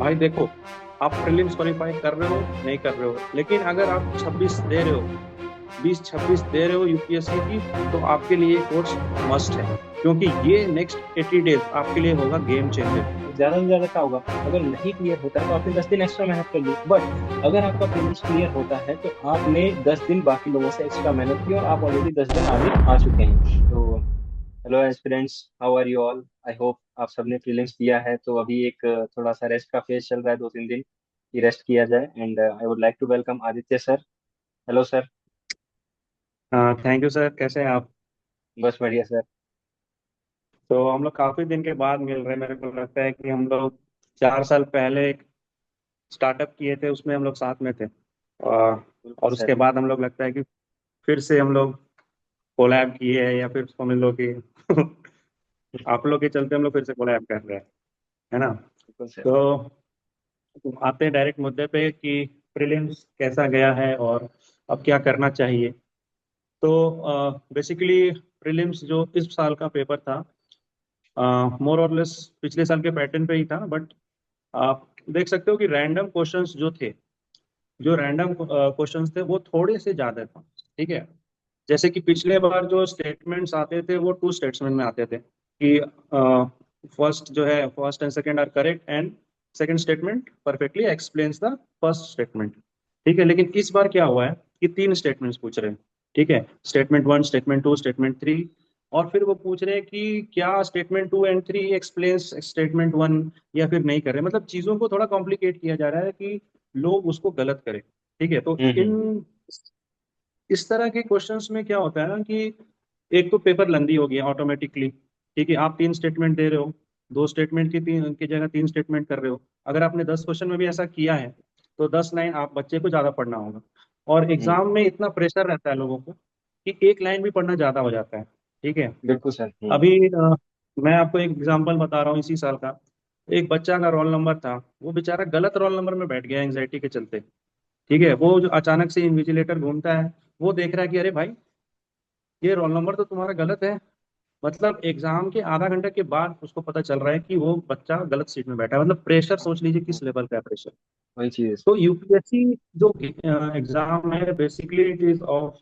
भाई देखो, आप प्रीलिम्स क्वालिफाई कर रहे हो नहीं कर रहे हो, लेकिन अगर आप 26 दे रहे हो, 20-26 दे रहे हो यूपीएससी की, तो आपके लिए ये कोर्स मस्ट है, क्योंकि ये नेक्स्ट 80 डेज आपके लिए होगा गेम चेंजर। ज्यादा से ज्यादा क्या होगा? अगर नहीं क्लियर होता है तो आपने 10 दिन एक्स्ट्रा मेहनत कर ली, बट अगर आपका प्रीलिम्स क्लियर होता है तो आपने 10 दिन बाकी लोगों से एक्स्ट्रा मेहनत की और आप ऑलरेडी 10 दिन आगे आ चुके हैं। तो hello aspirants, how are you all? I hope आप सबने प्रीलिम्स दिया है, तो अभी एक थोड़ा सा रेस्ट का फेज चल रहा है, 2-3 दिन की रेस्ट किया जाए। And I would like to welcome Aditya sir. Hello sir. हाँ, थैंक यू सर। कैसे हैं आप? बस बढ़िया सर। तो हम लोग काफी दिन के बाद मिल रहे हैं। मेरे को लगता है कि हम लोग 4 साल पहले एक स्टार्टअप किए थे, उसमें हम लोग साथ में थे। बिल्कुल और सर। उसके बाद हम लोग लगता है कि फिर से हम लोग कोलैब किए हैं, या फिर समझ लो कि आप लोग के चलते हम लोग फिर से कोलैब कर रहे हैं, है ना? बिल्कुल सर। तो आते हैं डायरेक्ट मुद्दे पे कि प्रीलिम्स कैसा गया है और अब क्या करना चाहिए। तो बेसिकली प्रीलिम्स जो इस साल का पेपर था, मोर और लेस पिछले साल के पैटर्न पे ही था, बट आप देख सकते हो कि रैंडम क्वेश्चंस जो थे, जो रैंडम क्वेश्चंस थे वो थोड़े से ज्यादा थे। ठीक है। जैसे कि पिछले बार जो स्टेटमेंट्स आते थे वो टू स्टेटमेंट में आते थे कि फर्स्ट जो है, first and second are correct, and second statement perfectly explains the first statement. ठीक है, लेकिन इस बार क्या हुआ है कि तीन स्टेटमेंट्स पूछ रहे हैं। ठीक है, statement one, statement two, statement three. और फिर वो पूछ रहे हैं कि क्या statement two and three explains statement one, या फिर नहीं कर रहे। मतलब चीजों को थोड़ा कॉम्प्लिकेट किया जा रहा है कि लोग उसको गलत करें। ठीक है, तो इन हम्म। इस तरह के क्वेश्चंस में क्या होता है ना कि एक तो पेपर लंदी हो गया ऑटोमेटिकली। ठीक है, आप तीन स्टेटमेंट दे रहे हो, दो स्टेटमेंट की तीन की जगह तीन स्टेटमेंट कर रहे हो। अगर आपने 10 क्वेश्चन में भी ऐसा किया है, तो 10 लाइन आप बच्चे को ज्यादा पढ़ना होगा। और हम्म। एग्जाम में इतना प्रेशर रहता है लोगों को कि एक लाइन भी पढ़ना ज्यादा हो जाता है। ठीक है। बिल्कुल सर। हम्म। अभी मैं आपको एक एग्जांपल बता रहा हूँ इसी साल का। एक बच्चा का रोल नंबर था, वो बेचारा गलत रोल नंबर में बैठ गया एंग्जाइटी के चलते। ठीक है, वो जो अचानक से इन्विजिलेटर घूमता है, वो देख रहा है कि अरे भाई, ये रोल नंबर तो तुम्हारा गलत है। मतलब एग्जाम के आधा घंटे के बाद उसको पता चल रहा है कि वो बच्चा गलत सीट में बैठा है। मतलब प्रेशर सोच लीजिए किस लेवल का प्रेशर। वही चीज। तो यूपीएससी जो एग्जाम है, basically it is of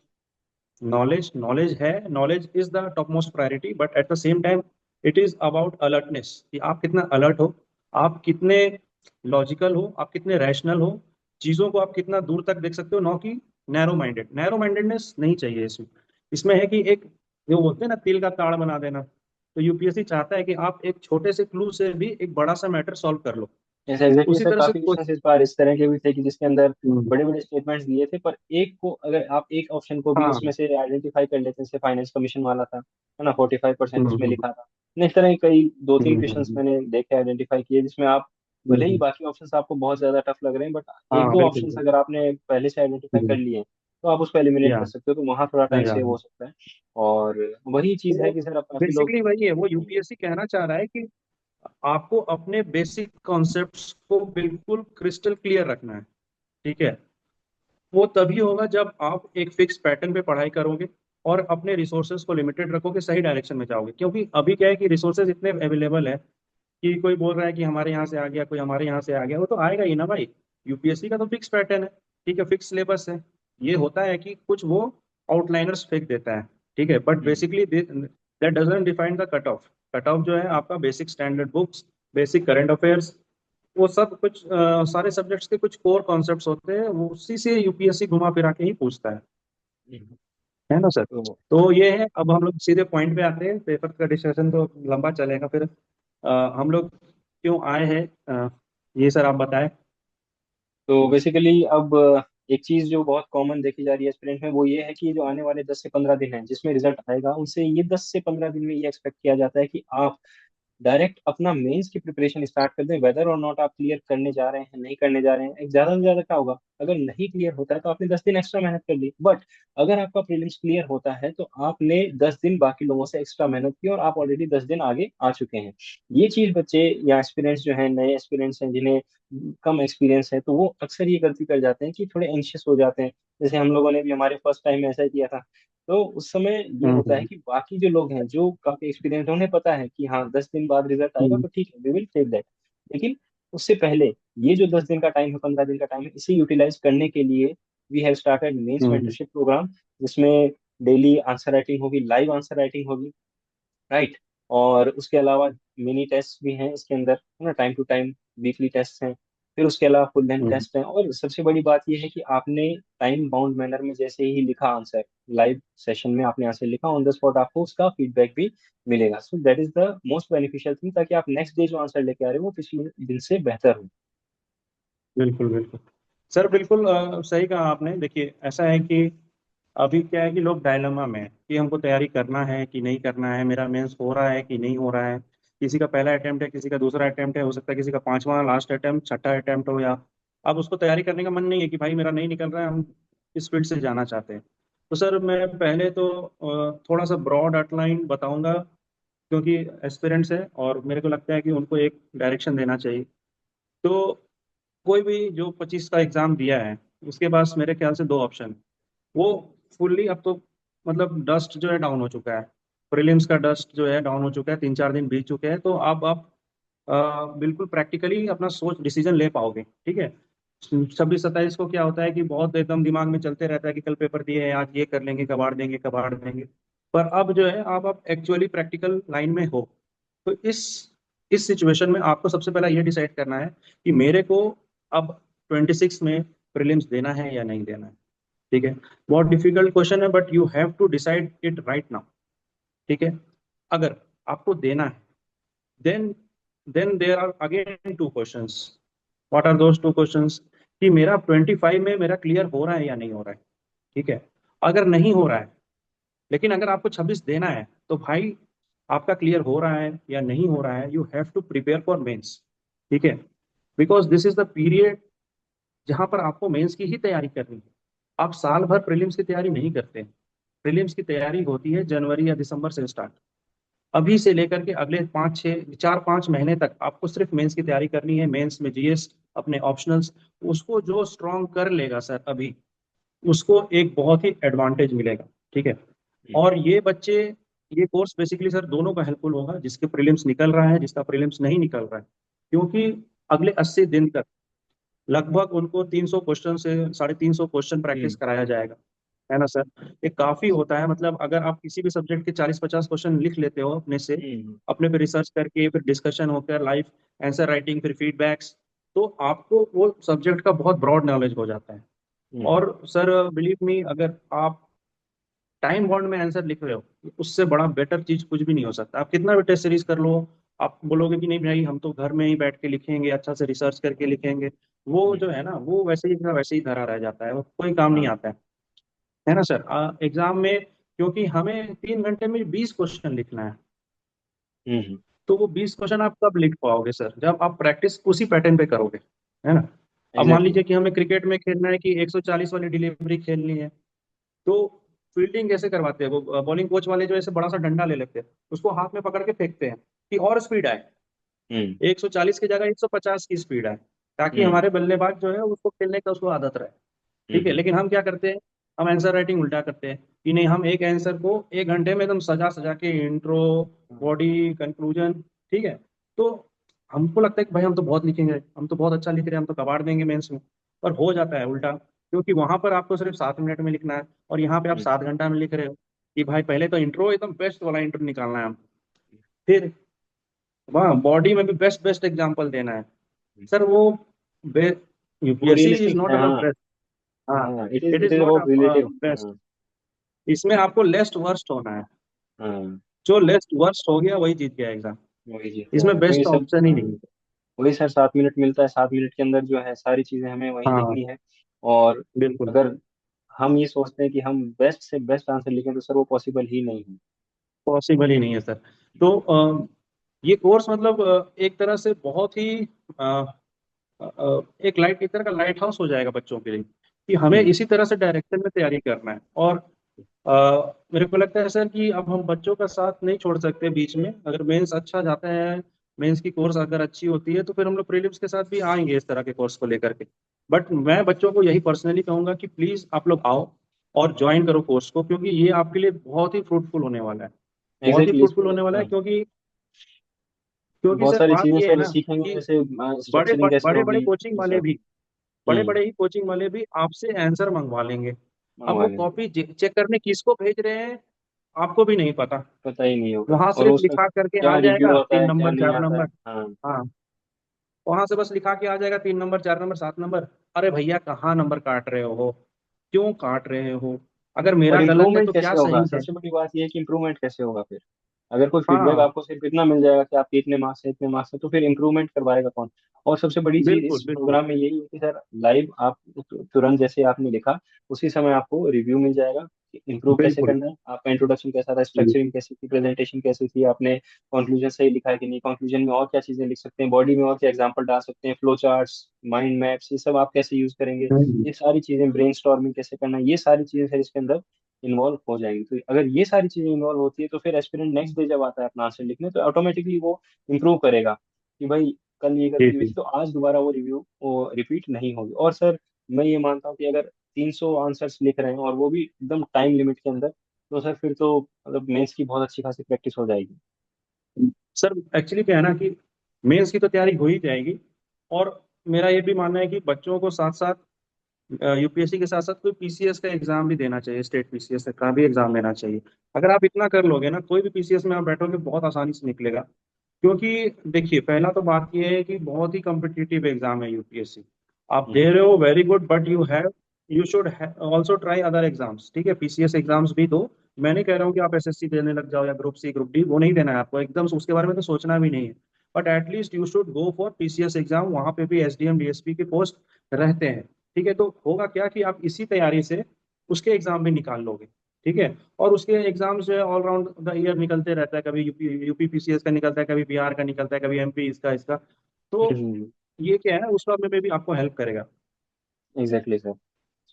knowledge. Knowledge है, knowledge is the top most priority, but at the same time it is about alertness, कि आप कितना अलर्ट हो, आप कितने लॉजिकल हो, आप कितने रैशनल हो, चीजों को आप कितना दूर तक देख सकते हो, नौ की नैरो माइंडेड। नैरो माइंडेडनेस नहीं चाहिए इसमें। इसमें है कि एक, जो बोलते हैं ना, तिल का ताड़ बना देना। तो यूपीएससी चाहता है कि आप एक छोटे से क्लू से भी एक बड़ा सा मैटर सॉल्व कर लो। ऐसे एग्जैक्टली उसी सर, तरह से काफी क्वेश्चन इस बार इस तरह के भी थे कि जिसके अंदर हम्म, बड़े बड़े स्टेटमेंट्स दिए थे, पर एक को अगर आप एक ऑप्शन को भी हाँ, उसमें से आइडेंटिफाई कर लेते हैं, जैसे फाइनेंस कमीशन वाला था, है ना, 45% हम्म, उसमें हम्म, लिखा था। इस तरह के कई दो तीन हम्म, क्वेश्चंस मैंने देखे, आइडेंटिफाई किए, जिसमें आप भले ही हम्म, बाकी ऑप्शंस आपको बहुत ज्यादा टफ लग रहे हैं, बट एक हाँ, दो बिल्कुल ऑप्शंस बिल्कुल। अगर आपने पहले से आइडेंटिफाई कर हम्म, लिए हैं, तो आप उसको एलिमिनेट या कर सकते हो, तो वहां थोड़ा टाइम सेव हो सकता है। और वही चीज है तो कि सर अब काफी लोग। बेसिकली वही है, वो यूपीएससी कहना चाह रहा है कि आपको अपने बेसिक कॉन्सेप्ट्स को बिल्कुल क्रिस्टल क्लियर रखना है। ठीक है, वो तभी होगा जब आप एक फिक्स पैटर्न पे पढ़ाई करोगे और अपने रिसोर्सेज को लिमिटेड रखोगे, सही डायरेक्शन में जाओगे। क्योंकि अभी क्या है कि रिसोर्सेज इतने अवेलेबल है कि कोई बोल रहा है कि हमारे यहाँ से आ गया, कोई हमारे यहाँ से आ गया, वो तो आएगा ही ना भाई। यूपीएससी का तो फिक्स पैटर्न है। ठीक है, फिक्स सिलेबस है। ये होता है कि कुछ वो आउटलाइनर्स फेंक देता है। ठीक है, but hmm. Basically that doesn't define the cut off. Cut off जो है आपका basic standard books, basic current affairs, वो सब कुछ सारे सब्जेक्ट्स के कुछ कोर कॉन्सेप्ट्स होते हैं, वो उसी से यूपीएससी घुमा फिरा के ही पूछता हम्म। है ना सर? तो तो ये है। अब हम लोग सीधे पॉइंट पे आते हैं, पेपर का डिस्कशन तो लंबा चलेगा फिर। हम लोग क्यों आए हैं, ये सर आप बताएं। बेसिकली अब एक चीज जो बहुत कॉमन देखी जा रही है एस्पिरेंट में, वो ये है कि ये जो आने वाले 10 से 15 दिन हैं जिसमें रिजल्ट आएगा, उनसे ये 10 से 15 दिन में ये एक्सपेक्ट किया जाता है कि आप डायरेक्ट अपना मेंस की प्रिपरेशन स्टार्ट कर दें, वेदर और नॉट आप क्लियर करने जा रहे हैं नहीं करने जा रहे हैं। एक ज्यादा से ज्यादा क्या होगा? अगर नहीं क्लियर होता है तो आपने 10 दिन एक्स्ट्रा मेहनत कर ली, बट अगर आपका प्रीलिम्स क्लियर होता है तो आपने 10 दिन बाकी लोगों से एक्स्ट्रा मेहनत की और आप ऑलरेडी 10 दिन आगे आ चुके हैं। ये चीज बच्चे या एक्सपीरियंस जो है, नए एक्सपीरियंस हैं जिन्हें कम एक्सपीरियंस है, तो वो अक्सर ये गलती कर जाते हैं कि थोड़े एंशियस हो जाते हैं। जैसे हम लोगों ने भी हमारे फर्स्ट टाइम में ऐसा ही किया था। तो उस समय ये होता है हम्म, कि बाकी जो लोग हैं जो काफी एक्सपीरियंस, उन्हें पता है कि हाँ 10 दिन बाद रिजल्ट आएगा हम्म, तो ठीक है, वी विल टेक दैट। लेकिन उससे पहले ये जो 10 दिन का टाइम है, 15 दिन का टाइम है, इसे यूटिलाइज करने के लिए we have started mains hmm. Mentorship programme, जिसमें डेली आंसर राइटिंग होगी, लाइव आंसर राइटिंग होगी, राइट। और उसके अलावा मिनी टेस्ट भी हैं इसके अंदर, है ना, time to time weekly test हैं। फिर उसके अलावा फुल लेंथ हम्म। टेस्ट हैं, और सबसे बड़ी बात यह है कि आपने टाइम बाउंड मैनर में जैसे ही लिखा आंसर, लाइव सेशन में आपने आंसर लिखा, ऑन द स्पॉट आपको उसका फीडबैक भी मिलेगा। So that is the most beneficial thing, ताकि आप नेक्स्ट डे जो आंसर लेके आ रहे हो वो पिछले दिन से बेहतर हो। बिल्कुल बिल्कुल सर, बिल्कुल सही कहा आपने। देखिए ऐसा है कि अभी क्या है कि लोग डायलेमा में हैं कि हमको तैयारी करना है कि नहीं करना है, मेरा मेंस हो रहा है कि नहीं हो रहा है। किसी का पहला अटेम्प्ट है, किसी का दूसरा अटेम्प्ट है, हो सकता है किसी का पांचवा लास्ट अटेम्प्ट, छठा अटेम्प्ट हो, या अब उसको तैयारी करने का मन नहीं है कि भाई मेरा नहीं निकल रहा है, हम इस फील्ड से जाना चाहते हैं। तो सर मैं पहले तो थोड़ा सा ब्रॉड आउटलाइन बताऊंगा, क्योंकि एस्पिरेंट्स है और मेरे को लगता है कि उनको एक डायरेक्शन देना चाहिए। तो कोई भी जो 25 का एग्जाम दिया है, उसके पास मेरे ख्याल से दो ऑप्शन। वो फुल्ली अब तो मतलब डस्ट जो है डाउन हो चुका है, प्रीलिम्स का डस्ट जो है डाउन हो चुका है, 3 4 दिन बीत चुके हैं। तो अब आप बिल्कुल प्रैक्टिकली अपना सोच डिसीजन ले पाओगे, ठीक है। 26 27 को क्या होता है कि बहुत एकदम दिमाग में चलते रहता है कि कल पेपर दिए हैं, आज ये कर लेंगे, कबाड़ देंगे कबाड़ देंगे। पर अब जो है आप एक्चुअली प्रैक्टिकल लाइन में हो। तो इस सिचुएशन में आपको सबसे पहला ये डिसाइड करना है कि मेरे को अब 26 में प्रीलिम्स देना है या नहीं देना है, ठीक है। बहुत डिफिकल्ट क्वेश्चन है, but you have to decide it right now, ठीक है। अगर आपको देना है, then then there are again two questions. What are those two questions? कि मेरा 25 में मेरा क्लियर हो रहा है या नहीं हो रहा है, ठीक है। अगर नहीं हो रहा है, लेकिन अगर आपको 26 देना है, तो भाई आपका क्लियर हो रहा है या नहीं हो रहा है, you have to prepare for mains, ठीक है। Because this is the period जहां पर आपको मेंस की ही तैयारी करनी है। आप साल भर प्रीलिम्स की तैयारी नहीं करते। प्रीलिम्स की तैयारी होती है जनवरी या दिसंबर से स्टार्ट। अभी से लेकर के अगले 4 5 महीने तक आपको सिर्फ मेंस की तैयारी करनी है। मेंस में जीएस, अपने ऑप्शनल्स, उसको जो स्ट्रॉन्ग कर लेगा सर अभी, उसको एक बहुत ही एडवांटेज मिलेगा, ठीक है। और ये बच्चे, ये कोर्स बेसिकली सर दोनों का हेल्पफुल होगा, जिसके प्रीलिम्स निकल रहा है, जिसका प्रीलिम्स नहीं निकल रहा है। क्योंकि अगले 80 दिन तक लगभग उनको 300 क्वेश्चन से 350 क्वेश्चन प्रैक्टिस हम्म। कराया जाएगा, है ना सर। ये काफी होता है। मतलब अगर आप किसी भी सब्जेक्ट के 40 50 क्वेश्चन लिख लेते हो अपने से, हम्म। अपने पे रिसर्च करके, फिर डिस्कशन होकर लाइव आंसर राइटिंग, फिर फीडबैक्स, तो आपको वो सब्जेक्ट का बहुत ब्रॉड नॉलेज हो जाता है। हम्म। और सर बिलीव मी, अगर आप टाइम बाउंड में आंसर लिख रहे हो, उससे बड़ा बेटर चीज कुछ भी नहीं हो सकता। आप कितना भी टेस्ट सीरीज कर लो, आप बोलोगे कि नहीं भाई हम तो घर में ही बैठ के लिखेंगे, अच्छा से रिसर्च करके लिखेंगे, वो हम्म। जो है ना, वो वैसे ही का वैसे ही धरा रह जाता है, वो कोई काम नहीं हाँ। आता है ना सर। एग्जाम में क्योंकि हमें 3 घंटे में 20 क्वेश्चन लिखना है, हम्म। तो वो 20 क्वेश्चन आप कब लिख पाओगे सर, जब आप प्रैक्टिस उसी पैटर्न पे करोगे, है ना। अब मान एग्जैक्टली। लीजिए कि हमें क्रिकेट में खेलना है कि 140 वाली डिलीवरी खेलनी है, तो फील्डिंग कैसे करवाते हैं वो, बॉलिंग कोच वाले जो ऐसे बड़ा सा डंडा ले लेते हैं, उसको हाथ में पकड़ के फेंकते हैं कि और स्पीड आए, हम्म। 140 की जगह 150 की स्पीड आए, ताकि हम्म। हमारे बल्लेबाज जो है उसको खेलने का उसको आदत रहे, ठीक है। हम्म। लेकिन हम क्या करते हैं, हम आंसर राइटिंग उल्टा करते हैं कि नहीं, हम एक आंसर को 1 घंटे में एकदम सजा सजा के, इंट्रो, बॉडी, कंक्लूजन, ठीक है। तो हमको लगता है कि भाई हम तो बहुत लिखेंगे, हम तो बहुत अच्छा लिख रहे हैं, हम तो कबाड़ देंगे मेंस में। पर हो जाता है उल्टा, क्योंकि वहां पर आपको सिर्फ 7 मिनट में लिखना है, और यहाँ पे आप हम्म। 7 घंटा में लिख रहे हो कि भाई पहले तो इंट्रो एकदम बेस्ट वाला इंट्रो निकालना है हम, फिर वहाँ बॉडी में भी बेस्ट बेस्ट एग्जाम्पल देना है सर। वो वो यूपीएससी इज रियलिस्टिक नॉट है, अबाउट हाँ। बेस्ट। हाँ, हाँ, it is it it is is not about relative. Best. हाँ। इसमें आपको लेस्ट वर्स्ट होना है। हाँ, जो लेस्ट वर्स्ट हो गया वही जीत गया एग्जाम। वही जीत इसमें जाएगा, वही बेस्ट सब। ऑप्शन ही हाँ, नहीं है। वही सर, 7 मिनट मिलता है, 7 मिनट के अंदर जो है सारी चीजें हमें वही हाँ लिखनी है। और बिल्कुल, अगर हम ये सोचते हैं कि हम बेस्ट से बेस्ट आंसर लिखें, तो सर वो पॉसिबल ही नहीं है। पॉसिबल ही नहीं है सर। तो ये कोर्स मतलब एक तरह से बहुत ही एक तरह का लाइट हाउस हो जाएगा बच्चों के लिए, कि हमें हम्म। इसी तरह से डायरेक्शन में तैयारी करना है। और मेरे को लगता है सर कि अब हम बच्चों का साथ नहीं छोड़ सकते बीच में। अगर मेंस अच्छा जाता है, मेंस की कोर्स अगर अच्छी होती है, तो फिर हम लोग प्रीलिम्स के साथ भी आएंगे इस तरह के कोर्स को लेकर के। बट मैं बच्चों को यही पर्सनली कहूंगा कि प्लीज आप लोग आओ और ज्वाइन करो कोर्स को, क्योंकि ये आपके लिए बहुत ही फ्रूटफुल होने वाला है। बहुत ही एग्जैक्टली, फ्रूटफुल इसमें होने वाला है, हाँ। क्योंकि क्योंकि बहुत सर सारी बात चीजें ये है सर ना सीखेंगे, कि जैसे बड़े स्ट्रक्चरिंग कैसे बड़े बड़े होगी। कोचिंग जी वाले सर। भी, बड़े हम्म। बड़े ही कोचिंग वाले भी आपसे आंसर मंगवा लेंगे। अब मंगवा वो लेंगे। कॉपी चेक करने किसको भेज रहे हैं आपको भी नहीं पता। पता ही नहीं होगा, वहां और सिर्फ उसका लिखा करके क्या आ रिव्यू जाएगा आता तीन है क्या नंबर नहीं चार आता है। नंबर हाँ। हाँ, वहां से बस लिखा के आ जाएगा 3 नंबर 4 नंबर 7 नंबर। अरे भैया कहाँ नंबर काट रहे हो, क्यों काट रहे हो? अगर और मेरा गलत है इम्प्रूवमेंट तो क्या कैसे होगा, सही है? सबसे बड़ी बात यह है कि इम्प्रूवमेंट कैसे होगा फिर। अगर कोई फीडबैक हाँ आपको सिर्फ इतना मिल जाएगा कि आपके इतने मार्क्स है, तो फिर इम्प्रूवमेंट करवाएगा कौन। और सबसे बड़ी चीज इस बिल्कुल बिल्कुल। प्रोग्राम में यही है कि सर लाइव आप तुरंत जैसे आपने लिखा उसी समय आपको रिव्यू मिल जाएगा कि इम्प्रूव कैसे बिल्कुल करना है, आपका इंट्रोडक्शन कैसा था, स्ट्रक्चरिंग कैसी थी, प्रेजेंटेशन कैसी थी, आपने कंक्लूजन सही लिखा है कि नहीं, कंक्लूजन में और क्या चीजें लिख सकते हैं, बॉडी में और क्या एग्जांपल डाल सकते हैं, फ्लो चार्ट्स, माइंड मैप्स, ये सब आप कैसे यूज करेंगे, हम्म, ये सारी चीजें, ब्रेनस्टॉर्मिंग कैसे करना है, ये सारी चीजें सर इसके अंदर इन्वॉल्व हो जाएंगी। तो अगर ये सारी चीजें इन्वॉल्व होती है तो फिर एस्पिरेंट नेक्स्ट डे जब आता है अपना आंसर लिखने, तो ऑटोमेटिकली वो इम्प्रूव करेगा कि भाई कल ये जी गलती हुई जी। थी तो आज दोबारा वो रिव्यू वो रिपीट नहीं होगी। और सर मैं ये मानता हूँ कि अगर 300 आंसर्स लिख रहे हैं और वो भी एकदम टाइम लिमिट के अंदर, तो सर फिर तो मतलब मेंस की बहुत अच्छी खासी प्रैक्टिस हो जाएगी। सर एक्चुअली क्या है ना कि मेंस की तो तैयारी हो ही जाएगी। और मेरा ये भी मानना है कि बच्चों को साथ साथ यूपीएससी के साथ साथ कोई पीसीएस का एग्जाम भी देना चाहिए, स्टेट पीसीएस का भी एग्जाम देना चाहिए। अगर आप इतना कर लोगे ना, कोई भी पीसीएस में आप बैठोगे बहुत आसानी से निकलेगा। क्योंकि देखिए पहला तो बात यह है कि बहुत ही कम्पिटिटिव एग्जाम है यूपीएससी। आप हम्म। दे रहे हो very good, but you should also try other exams. ठीक है, पीसीएस एग्जाम्स भी दो। मैं नहीं कह रहा हूँ कि आप एसएससी देने लग जाओ या ग्रुप सी ग्रुप डी, वो नहीं देना है आपको एकदम से, उसके बारे में तो सोचना भी नहीं है। But at least you should go for PCS exam, वहां पे भी एसडीएम डीएसपी के पोस्ट रहते हैं। ठीक है, तो होगा क्या कि आप इसी तैयारी से उसके एग्जाम भी निकाल लोगे। ठीक है, और उसके एग्जाम जो है ऑल राउंड द ईयर निकलते रहता है, कभी यूपी पीसीएस का निकलता है, कभी बिहार का निकलता है, कभी एमपी इसका इसका। तो हम्म। ये क्या है, उस में भी आपको हेल्प करेगा। Exactly sir.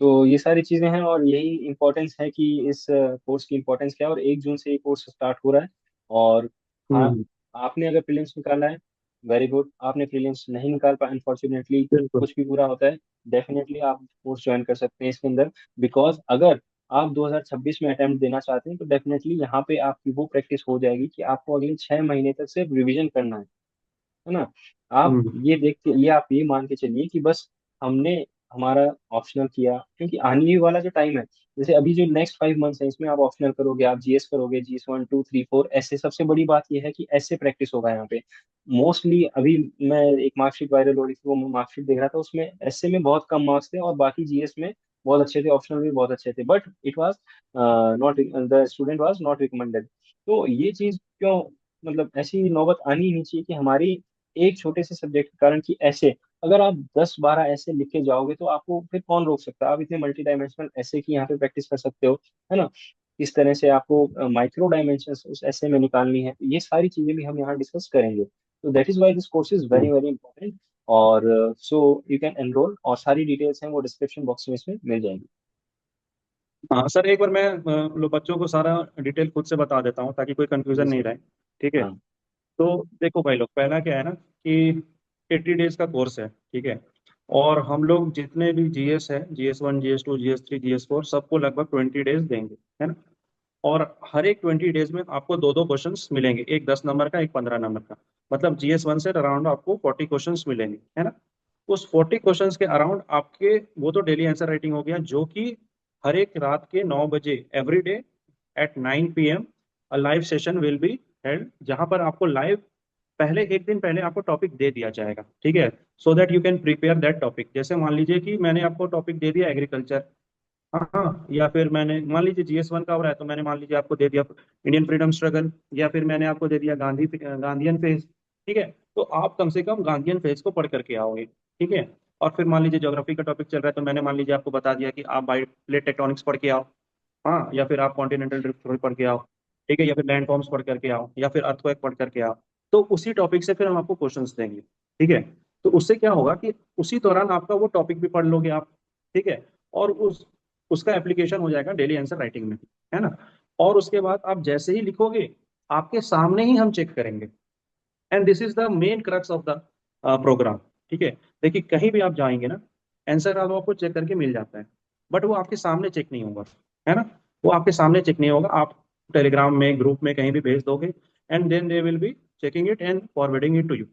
तो ये सारी चीजें हैं और यही इम्पोर्टेंस है कि इस कोर्स की इम्पोर्टेंस क्या है। और 1 जून से ये कोर्स स्टार्ट हो रहा है। और हाँ, हम्म। आपने अगर प्रीलिम्स निकाला है, वेरी गुड। आपने प्रीलिम्स नहीं निकाल पाए, अनफॉर्चुनेटली, बिल्कुल। कुछ भी पूरा होता है, डेफिनेटली आप कोर्स ज्वाइन कर सकते हैं इसके अंदर। बिकॉज अगर आप 2026 में अटेम्प्ट देना चाहते हैं तो डेफिनेटली यहाँ पे आपकी वो प्रैक्टिस हो जाएगी कि आपको अगले 6 महीने तक सिर्फ रिविजन करना है ना। आप हम्म। ये देख के, ये आप ये मान के चलिए कि बस हमने हमारा ऑप्शनल किया, क्योंकि आने वाला जो टाइम है, जैसे अभी जो नेक्स्ट 5 मंथ्स है, इसमें आप ऑप्शनल करोगे, आप जीएस करोगे, जीएस 1 2 3 4 ऐसे। सबसे बड़ी बात यह है कि ऐसे प्रैक्टिस होगा यहाँ पे मोस्टली। अभी मैं एक मार्कशीट वायरल हो रही थी, वो मार्कशीट देख रहा था, उसमें ऐसे में बहुत कम मार्क्स थे और बाकी जीएस में बहुत अच्छे थे, ऑप्शनल भी बहुत अच्छे थे, but it was not, the student was not recommended. तो ये चीज क्यों, मतलब ऐसी नौबत आनी ही नहीं चाहिए कि हमारी एक छोटे से सब्जेक्ट के कारण कि ऐसे, अगर आप 10 12 ऐसे लिख के जाओगे तो आपको फिर कौन रोक सकता है। आप इतने मल्टी डायमेंशनल ऐसे की यहाँ पे प्रैक्टिस कर सकते हो, है ना। इस तरह से आपको माइक्रो डायमेंशन उस ऐसे में निकालनी है, तो ये सारी चीजें भी हम यहाँ डिस्कस करेंगे। तो that is why this course is very very important. और सो यू कैन एनरोल, और सारी डिटेल्स हैं वो डिस्क्रिप्शन बॉक्स में इसमें मिल जाएंगी। हाँ सर, एक बार मैं लो बच्चों को सारा डिटेल खुद से बता देता हूँ ताकि कोई जी कंफ्यूजन नहीं सर। रहे। ठीक है, हाँ। तो देखो भाई लोग, पहला क्या है ना कि 80 डेज का कोर्स है। ठीक है, और हम लोग जितने भी जीएस है, जीएस 1 जीएस 2 जीएस 3 जीएस 4, सबको लगभग 20 डेज देंगे, है ना। और हर एक 20 डेज में आपको दो दो क्वेश्चंस मिलेंगे, एक 10 नंबर का, एक 15 नंबर का। मतलब जीएस 1 से अराउंड आपको 40 क्वेश्चंस मिलेंगे, है ना। उस 40 क्वेश्चंस के अराउंड आपके, वो तो डेली आंसर राइटिंग हो गया, जो कि हर एक रात के 9 बजे every day at 9 PM live session will be held, जहां पर आपको लाइव पहले एक दिन पहले आपको टॉपिक दे दिया जाएगा। ठीक है, so that you can prepare that topic. जैसे मान लीजिए कि मैंने आपको टॉपिक दे दिया एग्रीकल्चर, हाँ हाँ, या फिर मैंने मान लीजिए जीएस 1 का हो रहा है तो मैंने मान लीजिए आपको दे दिया इंडियन फ्रीडम स्ट्रगल, या फिर मैंने आपको दे दिया गांधीयन फेज। ठीक है, तो आप कम से कम गांधीयन फेज को पढ़ करके आओगे। ठीक है, और फिर मान लीजिए ज्योग्राफी का टॉपिक चल रहा है तो मैंने मान लीजिए आपको बता दिया कि आप बाई प्लेट टेक्टोनिक्स पढ़ के आओ। हाँ, या फिर आप कॉन्टिनेंटल ड्रिफ्ट थ्योरी पढ़ के आओ। ठीक है, या फिर लैंड फॉर्म्स पढ़ करके आओ, या फिर अर्थक्वेक पढ़ करके आओ। तो उसी टॉपिक से फिर हम आपको क्वेश्चंस देंगे। ठीक है, तो उससे क्या होगा कि उसी दौरान आपका वो टॉपिक भी पढ़ लोगे आप। ठीक है, और उसका एप्लीकेशन हो जाएगा डेली आंसर राइटिंग में, है ना। और उसके बाद आप जैसे ही लिखोगे, आपके सामने ही हम चेक करेंगे। And this is the main crux of the programme. ठीक है, देखिए कहीं भी आप जाएंगे ना, आंसर आपको चेक करके मिल जाता है, बट वो आपके सामने चेक नहीं होगा, है ना। वो आपके सामने चेक नहीं होगा, आप टेलीग्राम में, ग्रुप में कहीं भी भेज दोगे, and then they will be checking it and forwarding it to you.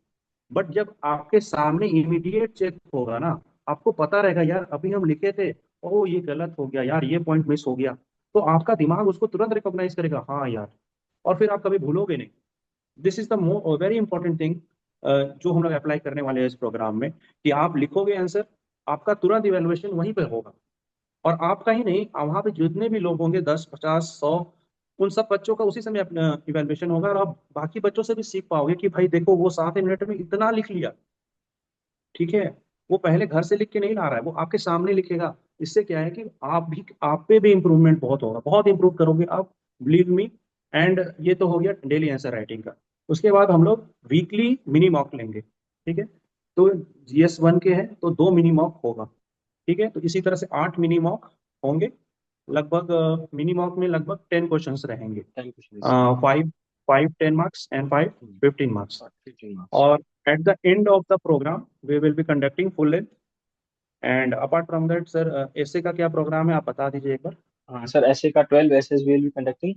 But जब आपके सामने इमीडिएट चेक होगा ना, आपको पता रहेगा यार अभी हम लिखे थे, ओ ये गलत हो गया यार, ये पॉइंट मिस हो गया, तो आपका दिमाग उसको तुरंत रिकॉग्नाइज करेगा, हाँ यार, और फिर आप कभी भूलोगे नहीं। This is the very important thing जो हम लोग अप्लाई करने वाले हैं इस प्रोग्राम में, कि आप लिखोगे आंसर, आपका तुरंत इवेल्युएशन वहीं पे होगा। और आपका ही नहीं, वहां पे जितने भी लोग होंगे, 10, 50, 100, उन सब बच्चों का उसी समय अपना इवेल्युएशन होगा, और आप बाकी बच्चों से भी सीख पाओगे कि भाई देखो वो 7 मिनट में इतना लिख लिया। ठीक है, वो पहले घर से लिख के नहीं ला रहा है, वो आपके सामने लिखेगा। इससे क्या है कि आप पे भी इम्प्रूवमेंट बहुत होगा, बहुत इंप्रूव करोगे आप, बिलीव मी। एंड ये तो हो गया डेली आंसर राइटिंग का। उसके बाद हम लोग वीकली मिनी मॉक लेंगे। ठीक है, तो GS1 के हैं तो 2 मिनी मॉक होगा। ठीक है, तो इसी तरह से 8 मिनी मॉक होंगे। लगभग मिनी मॉक में लगभग 10 क्वेश्चंस रहेंगे। 10 question. 5 5 10 marks and 5 15 marks. 15 marks. और at the end of the programme we will be conducting full length. And apart from that sir, ऐसे का क्या प्रोग्राम है आप बता दीजिए एक बार। हाँ सर, ऐसे का 12 एसेस विल बी कंडक्टिंग।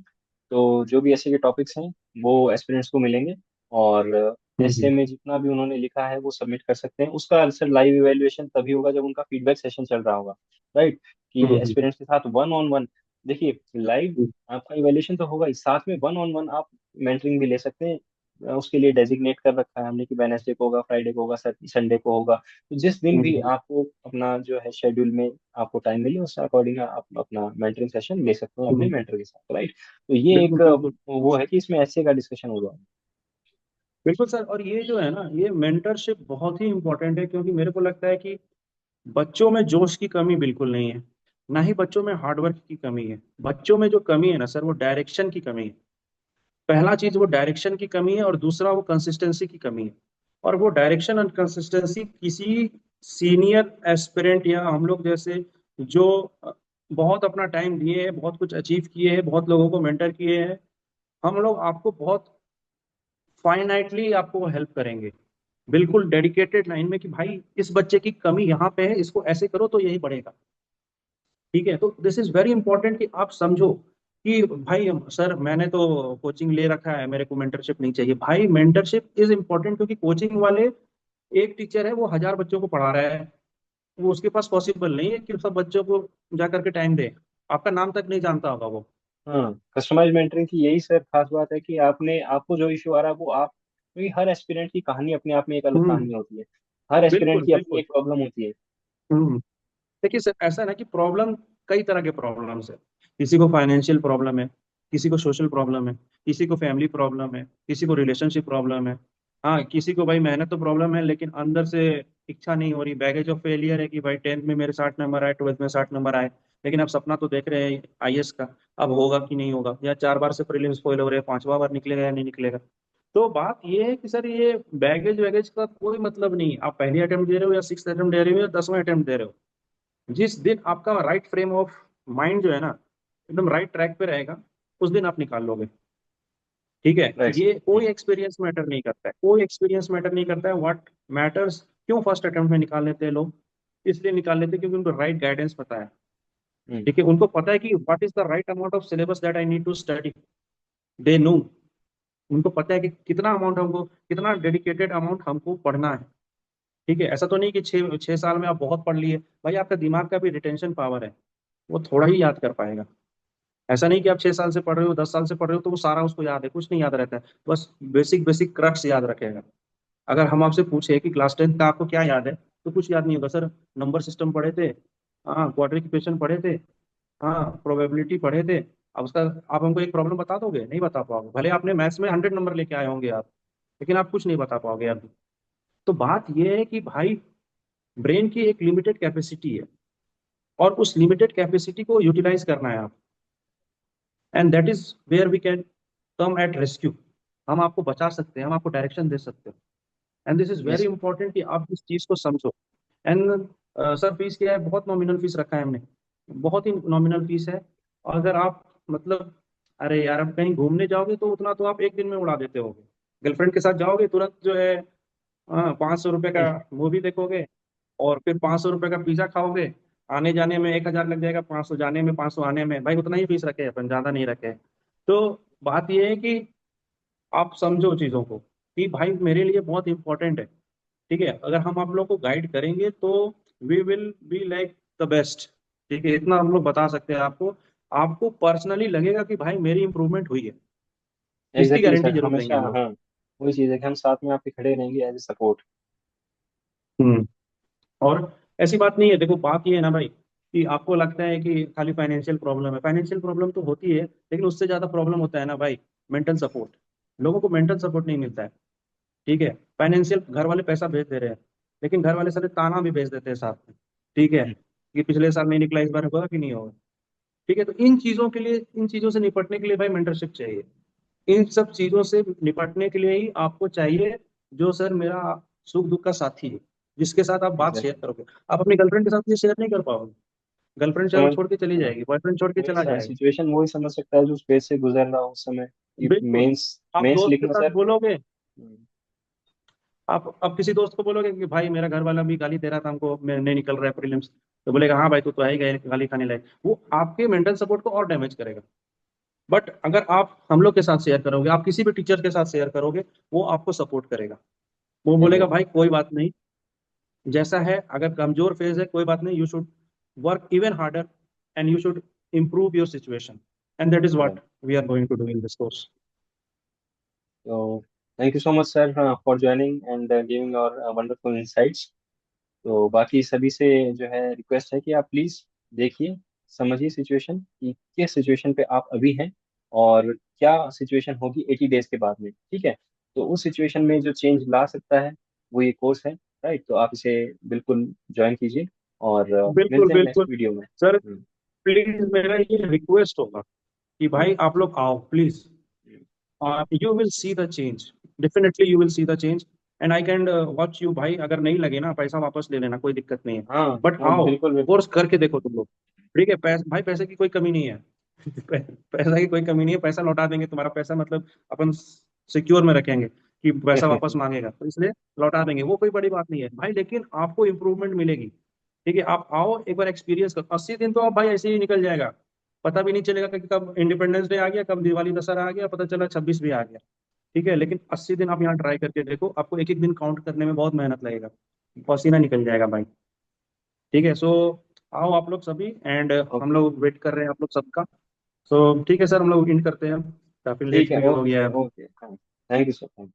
तो जो भी ऐसे के टॉपिक्स हैं वो एस्पिरेंट्स को मिलेंगे, और ऐसे हम्म। में जितना भी उन्होंने लिखा है वो सबमिट कर सकते हैं। उसका सर लाइव इवेल्युएशन तभी होगा जब उनका फीडबैक सेशन चल रहा होगा, राइट? कि हम्म। एस्पिरेंट्स के साथ 1-on-1। देखिए, लाइव हम्म। आपका इवेल्युएशन तो होगा ही, साथ में 1-on-1 आप मेंटरिंग भी ले सकते हैं। उसके लिए डेजिग्नेट कर रखा है हमने कि वेडनेसडे को होगा, फ्राइडे को होगा, संडे को होगा। तो जिस दिन भी हम्म। आपको अपना जो है शेड्यूल में आपको टाइम मिले, उस अकॉर्डिंग आप अपना मेंटरिंग सेशन ले सकते हैं अपने हम्म। मेंटर के साथ, राइट? तो ये एक बिल्कुल बिल्कुल। वो है कि इसमें ऐसे का डिस्कशन होगा। बिल्कुल सर, और ये जो है ना, ये मेंटरशिप बहुत ही इंपॉर्टेंट है, क्योंकि मेरे को लगता है कि बच्चों में जोश की कमी बिल्कुल नहीं है, ना ही बच्चों में हार्डवर्क की कमी है। बच्चों में जो कमी है ना सर, वो डायरेक्शन की कमी है। पहला चीज वो डायरेक्शन की कमी है, और दूसरा वो कंसिस्टेंसी की कमी है। और वो डायरेक्शन और कंसिस्टेंसी किसी सीनियर एस्पिरेंट या हम लोग जैसे, जो बहुत अपना टाइम दिए हैं, बहुत कुछ अचीव किए हैं, बहुत लोगों को मेंटर किए हैं, हम लोग आपको बहुत फाइनाइटली आपको हेल्प करेंगे, बिल्कुल डेडिकेटेड लाइन में, कि भाई इस बच्चे की कमी यहाँ पे है, इसको ऐसे करो तो यही बढ़ेगा। ठीक है, तो दिस इज वेरी इंपॉर्टेंट कि आप समझो कि भाई सर मैंने तो कोचिंग ले रखा है, मेरे को मेंटरशिप नहीं चाहिए। भाई मेंटरशिप इज इंपॉर्टेंट, क्योंकि कोचिंग वाले, एक टीचर है वो 1000 बच्चों को पढ़ा रहा है, वो उसके पास पॉसिबल नहीं है कि सब बच्चों को जा करके टाइम दे, आपका नाम तक नहीं जानता होगा वो। हाँ, कस्टमाइज मेंटरिंग की यही सर खास बात है कि आपने आपको जो इशू आ रहा है वो आप, क्योंकि हर एस्पिरेंट की कहानी अपने आप में एक अलग हम्म। कहानी होती है। हर एस्पिरेंट बिल्कुल की अपनी बिल्कुल। एक प्रॉब्लम होती है। हम्म। देखिए सर, ऐसा है ना कि प्रॉब्लम, कई तरह के प्रॉब्लम्स है। किसी को फाइनेंशियल प्रॉब्लम है, किसी को सोशल प्रॉब्लम है, किसी को फैमिली प्रॉब्लम है, किसी को रिलेशनशिप प्रॉब्लम है। हाँ, किसी को भाई मेहनत तो प्रॉब्लम है, लेकिन अंदर से इच्छा नहीं हो रही, बैगेज ऑफ फेलियर है, कि भाई 10th में मेरे 60 नंबर आए, 12th में 60 नंबर आए, लेकिन अब सपना तो देख रहे हैं IAS का, अब होगा कि नहीं होगा, या 4 बार से प्रीलिम्स फेल हो रहे हैं, 5वां बार निकलेगा या नहीं निकलेगा। तो बात ये है कि सर, ये बैगेज वैगेज का कोई मतलब नहीं, आप पहली अटेम्प्ट दे रहे हो या 6th अटेम्प्ट दे रहे हो या 10वां अटेम्प्ट दे रहे हो, जिस दिन आपका राइट फ्रेम ऑफ माइंड जो है ना, एकदम राइट ट्रैक पे रहेगा, उस दिन आप निकाल लोगे। ठीक है, राइट ये सर। कोई एक्सपीरियंस मैटर नहीं करता है, कोई एक्सपीरियंस मैटर नहीं करता है। व्हाट मैटर्स, क्यों फर्स्ट अटेम्प्ट में निकाल लेते हैं लोग? इसलिए निकाल लेते हैं क्योंकि उनको राइट गाइडेंस पता है। हम्म। ठीक है, उनको पता है कि what is the right amount of syllabus that I need to study. They know, उनको पता है कि कितना अमाउंट हमको, कितना डेडिकेटेड अमाउंट हमको पढ़ना है। ठीक है, ऐसा तो नहीं कि 6 6 साल में आप बहुत पढ़ लिए। भाई आपका दिमाग का भी रिटेंशन पावर है, वो थोड़ा ही याद कर पाएगा। ऐसा नहीं कि आप 6 साल से पढ़ रहे हो, 10 साल से पढ़ रहे हो तो वो सारा उसको याद है, कुछ नहीं याद रहता है। बस बेसिक बेसिक क्रक्स याद रखेगा। अगर हम आपसे पूछे कि क्लास 10th का आपको क्या याद है, तो कुछ याद नहीं होगा सर। नंबर सिस्टम पढ़े थे, हाँ क्वाड्रिफिकेशन पढ़े थे, हाँ प्रोबेबिलिटी पढ़े थे। अब उसका, आप हमको एक प्रॉब्लम बता दोगे? नहीं बता पाओगे, भले आपने मैथ्स में 100 नंबर लेके आए होंगे आप, लेकिन आप कुछ नहीं बता पाओगे अभी। तो बात यह है कि भाई ब्रेन की एक लिमिटेड कैपेसिटी है, और उस लिमिटेड कैपेसिटी को यूटिलाइज करना है आप। And that is where we can come at rescue. हम आपको बचा सकते हैं, हम आपको डायरेक्शन दे सकते हैं। And this is very yes. Important कि आप इस चीज को समझो। एंड सर, फीस क्या है? बहुत नॉमिनल फीस रखा है हमने, बहुत ही नॉमिनल फीस है। और अगर आप, मतलब, अरे यार, अब कहीं घूमने जाओगे तो उतना तो आप एक दिन में उड़ा देते होगे। गर्लफ्रेंड के साथ जाओगे, तुरंत जो है 500 रुपये का मूवी देखोगे, और फिर 500 रुपये का पिज्जा खाओगे। आने जाने में 1000 लग जाएगा, 500 जाने में, 500 आने में, भाई उतना ही फीस रखे हैं अपन, ज्यादा नहीं रखे हैं। तो बात यह है कि आप समझो चीजों को, कि भाई मेरे लिए बहुत इंपॉर्टेंट है। ठीक है, अगर हम आप लोग को गाइड करेंगे तो we will be like the best. ठीक है, इतना हम लोग बता सकते हैं आपको। आपको पर्सनली लगेगा कि भाई मेरी इंप्रूवमेंट हुई है, इसकी एग्जैक्टली गारंटी सर, जरूर देंगे हमेशा हम लोग। हाँ, वही चीज़ है कि हम साथ में आपके खड़े रहेंगे एज ए सपोर्ट। हम्म। और ऐसी बात नहीं है, देखो बात ये है ना भाई कि आपको लगता है कि खाली फाइनेंशियल प्रॉब्लम है, फाइनेंशियल प्रॉब्लम तो होती है, लेकिन उससे ज्यादा प्रॉब्लम होता है ना भाई, मेंटल सपोर्ट। लोगों को मेंटल सपोर्ट नहीं मिलता है। ठीक है, फाइनेंशियल घर वाले पैसा भेज दे रहे हैं, लेकिन घर वाले सारे ताना भी भेज देते हैं साथ में। ठीक है, कि पिछले साल नहीं निकला, इस बार होगा कि नहीं होगा। ठीक है, तो इन चीजों के लिए, इन चीजों से निपटने के लिए भाई मेंटरशिप चाहिए। इन सब चीजों से निपटने के लिए ही आपको चाहिए जो सर मेरा सुख दुख का साथी है, जिसके साथ आप बात शेयर एग्जैक्टली। करोगे। आप अपनी गर्लफ्रेंड के साथ ये शेयर नहीं कर पाओगे। गर्लफ्रेंड चलो समझ, छोड़ के चली हाँ, जाएगी, बॉयफ्रेंड छोड़ के वही चला सर जाएगा। सिचुएशन वही समझ सकता है जो उस फेज से गुजर रहा हो उस समय। कि बिल्कुल। मेंस आप मेंस दोस्त के लिखना साथ सर। बोलोगे, आप अब किसी दोस्त को बोलोगे कि भाई मेरा घर वाला भी गाली दे रहा था हमको, मैं नहीं निकल रहा है प्रीलिम्स, तो बोलेगा हाँ भाई तू तो है ही गाली खाने लायक, वो आपके मेंटल सपोर्ट को और डैमेज करेगा। बट अगर आप हम लोग के साथ शेयर करोगे, आप किसी भी टीचर के साथ शेयर करोगे, वो आपको सपोर्ट करेगा। वो बोलेगा एग्जैक्टली। भाई कोई बात नहीं, जैसा है, अगर कमजोर फेज है कोई बात नहीं, you should work even harder and you should improve your situation, and that is what we are going to do in this course. तो thank you so much sir for joining and giving और wonderful insights. तो बाकी सभी से जो है request है कि आप प्लीज देखिए, समझिए सिचुएशन कि किस सिचुएशन पे आप अभी हैं और क्या सिचुएशन होगी 80 डेज के बाद में। ठीक है, तो उस सिचुएशन में जो चेंज ला सकता है वो ये कोर्स है। राइट, तो आप इसे बिल्कुल ज्वाइन कीजिए और बिल्कुल मिलते हैं बिल्कुल नेक्स्ट वीडियो में। सर, प्लीज मेरा ये रिक्वेस्ट होगा कि हम्म, भाई आप लोग आओ please, you will see the change, definitely you will see the change. And I can watch you भाई, अगर नहीं लगे ना पैसा वापस ले लेना, कोई दिक्कत नहीं है। हाँ बट हाँ, आओ, बिल्कुल बिल्कुल। कोर्स करके देखो तुम लोग। ठीक है, भाई पैसे की कोई कमी नहीं है। पैसा की कोई कमी नहीं है, पैसा लौटा देंगे, तुम्हारा पैसा मतलब अपन सिक्योर में रखेंगे कि पैसा वापस मांगेगा, तो इसलिए लौटा देंगे, वो कोई बड़ी बात नहीं है भाई, लेकिन आपको इंप्रूवमेंट मिलेगी। ठीक है, आप आओ एक बार एक्सपीरियंस करो, 80 दिन तो आप भाई ऐसे ही निकल जाएगा। पता भी नहीं चलेगा कि कब इंडिपेंडेंस डे आ गया, कब दिवाली दशहरा आ गया, पता चला 26 भी आ गया। ठीक है, लेकिन 80 दिन आप यहाँ ट्राई करके देखो, आपको एक एक दिन काउंट करने में बहुत मेहनत लगेगा, पसीना निकल जाएगा भाई। ठीक है, सो आओ आप लोग सभी, एंड हम ओके। लोग वेट कर रहे हैं आप लोग सबका। सो ठीक है सर, हम लोग इन करते हैं, काफी ठीक लेट है, भी हो ओके गया सर, है। Okay, thank you sir.